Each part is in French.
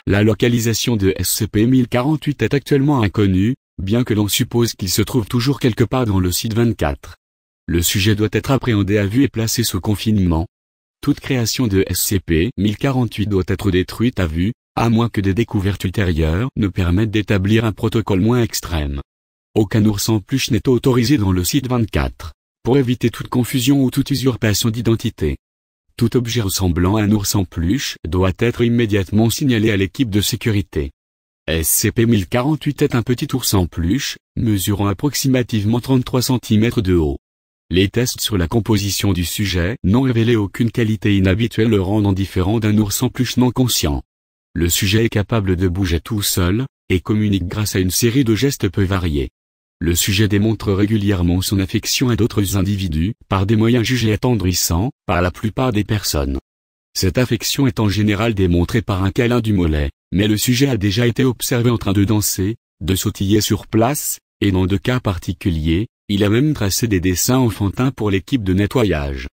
La localisation de SCP-1048 est actuellement inconnue, bien que l'on suppose qu'il se trouve toujours quelque part dans le site 24. Le sujet doit être appréhendé à vue et placé sous confinement. Toute création de SCP-1048 doit être détruite à vue, à moins que des découvertes ultérieures ne permettent d'établir un protocole moins extrême. Aucun ours en peluche n'est autorisé dans le site 24, pour éviter toute confusion ou toute usurpation d'identité. Tout objet ressemblant à un ours en peluche doit être immédiatement signalé à l'équipe de sécurité. SCP-1048 est un petit ours en peluche, mesurant approximativement 33 cm de haut. Les tests sur la composition du sujet n'ont révélé aucune qualité inhabituelle le rendant différent d'un ours en peluche non conscient. Le sujet est capable de bouger tout seul, et communique grâce à une série de gestes peu variés. Le sujet démontre régulièrement son affection à d'autres individus, par des moyens jugés attendrissants, par la plupart des personnes. Cette affection est en général démontrée par un câlin du mollet, mais le sujet a déjà été observé en train de danser, de sautiller sur place, et dans 2 cas particuliers, il a même tracé des dessins enfantins pour l'équipe de nettoyage.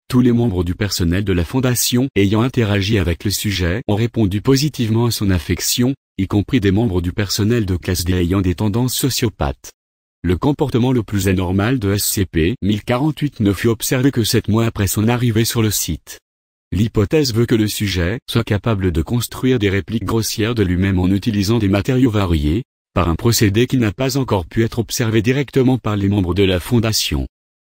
Tous les membres du personnel de la Fondation ayant interagi avec le sujet ont répondu positivement à son affection, y compris des membres du personnel de classe D ayant des tendances sociopathes. Le comportement le plus anormal de SCP-1048 ne fut observé que 7 mois après son arrivée sur le site. L'hypothèse veut que le sujet soit capable de construire des répliques grossières de lui-même en utilisant des matériaux variés, par un procédé qui n'a pas encore pu être observé directement par les membres de la Fondation.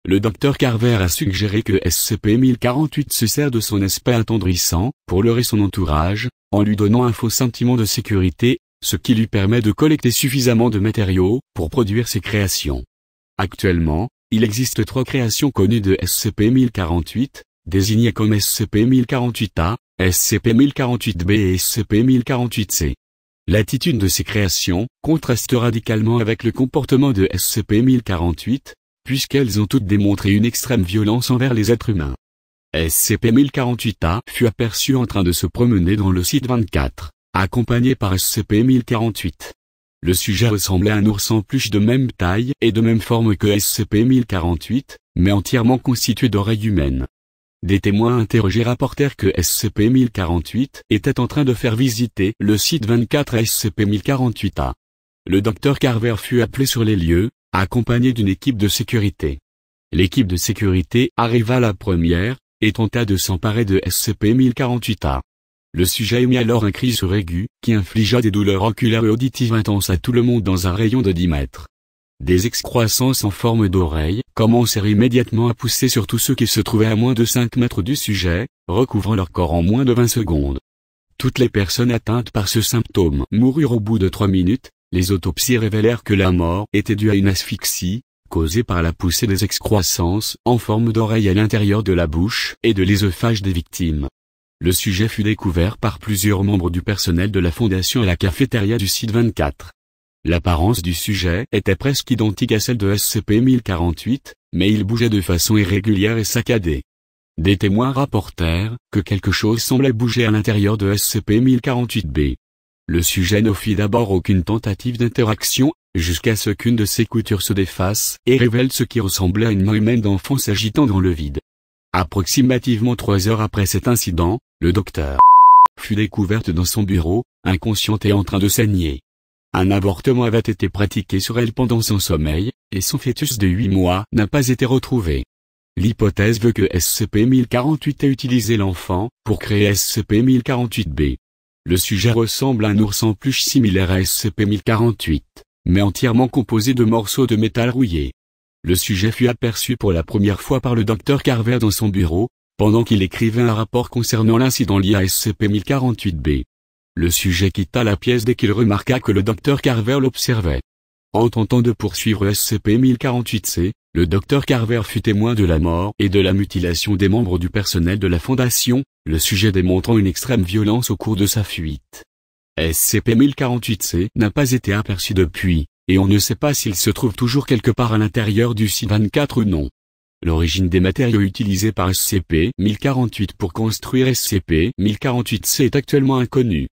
Le Dr Carver a suggéré que SCP-1048 se sert de son aspect attendrissant pour leurrer son entourage, en lui donnant un faux sentiment de sécurité, ce qui lui permet de collecter suffisamment de matériaux pour produire ses créations. Actuellement, il existe 3 créations connues de SCP-1048, désignées comme SCP-1048-A, SCP-1048-B et SCP-1048-C. L'attitude de ces créations contraste radicalement avec le comportement de SCP-1048, puisqu'elles ont toutes démontré une extrême violence envers les êtres humains. SCP-1048-A fut aperçu en train de se promener dans le site 24, accompagné par SCP-1048. Le sujet ressemblait à un ours en peluche de même taille et de même forme que SCP-1048, mais entièrement constitué d'oreilles humaines. Des témoins interrogés rapportèrent que SCP-1048 était en train de faire visiter le site 24 à SCP-1048-A. Le Dr Carver fut appelé sur les lieux, accompagné d'une équipe de sécurité. L'équipe de sécurité arriva la première, et tenta de s'emparer de SCP-1048-A. Le sujet émit alors un cri suraigu, qui infligea des douleurs oculaires et auditives intenses à tout le monde dans un rayon de 10 mètres. Des excroissances en forme d'oreilles commencèrent immédiatement à pousser sur tous ceux qui se trouvaient à moins de 5 mètres du sujet, recouvrant leur corps en moins de 20 secondes. Toutes les personnes atteintes par ce symptôme moururent au bout de 3 minutes, les autopsies révélèrent que la mort était due à une asphyxie, causée par la poussée des excroissances en forme d'oreilles à l'intérieur de la bouche et de l'œsophage des victimes. Le sujet fut découvert par plusieurs membres du personnel de la Fondation à la cafétéria du site 24. L'apparence du sujet était presque identique à celle de SCP-1048, mais il bougeait de façon irrégulière et saccadée. Des témoins rapportèrent que quelque chose semblait bouger à l'intérieur de SCP-1048-B. Le sujet ne fit d'abord aucune tentative d'interaction, jusqu'à ce qu'une de ses coutures se défasse et révèle ce qui ressemblait à une main humaine d'enfant s'agitant dans le vide. Approximativement 3 heures après cet incident, le docteur fut découverte dans son bureau, inconsciente et en train de saigner. Un avortement avait été pratiqué sur elle pendant son sommeil, et son fœtus de 8 mois n'a pas été retrouvé. L'hypothèse veut que SCP-1048 ait utilisé l'enfant pour créer SCP-1048-B. Le sujet ressemble à un ours en peluche similaire à SCP-1048, mais entièrement composé de morceaux de métal rouillé. Le sujet fut aperçu pour la première fois par le Dr Carver dans son bureau, pendant qu'il écrivait un rapport concernant l'incident lié à SCP-1048-B. Le sujet quitta la pièce dès qu'il remarqua que le Dr Carver l'observait. En tentant de poursuivre SCP-1048-C, le Dr Carver fut témoin de la mort et de la mutilation des membres du personnel de la Fondation, le sujet démontrant une extrême violence au cours de sa fuite. SCP-1048-C n'a pas été aperçu depuis, et on ne sait pas s'il se trouve toujours quelque part à l'intérieur du site 24 ou non. L'origine des matériaux utilisés par SCP-1048 pour construire SCP-1048-C est actuellement inconnue.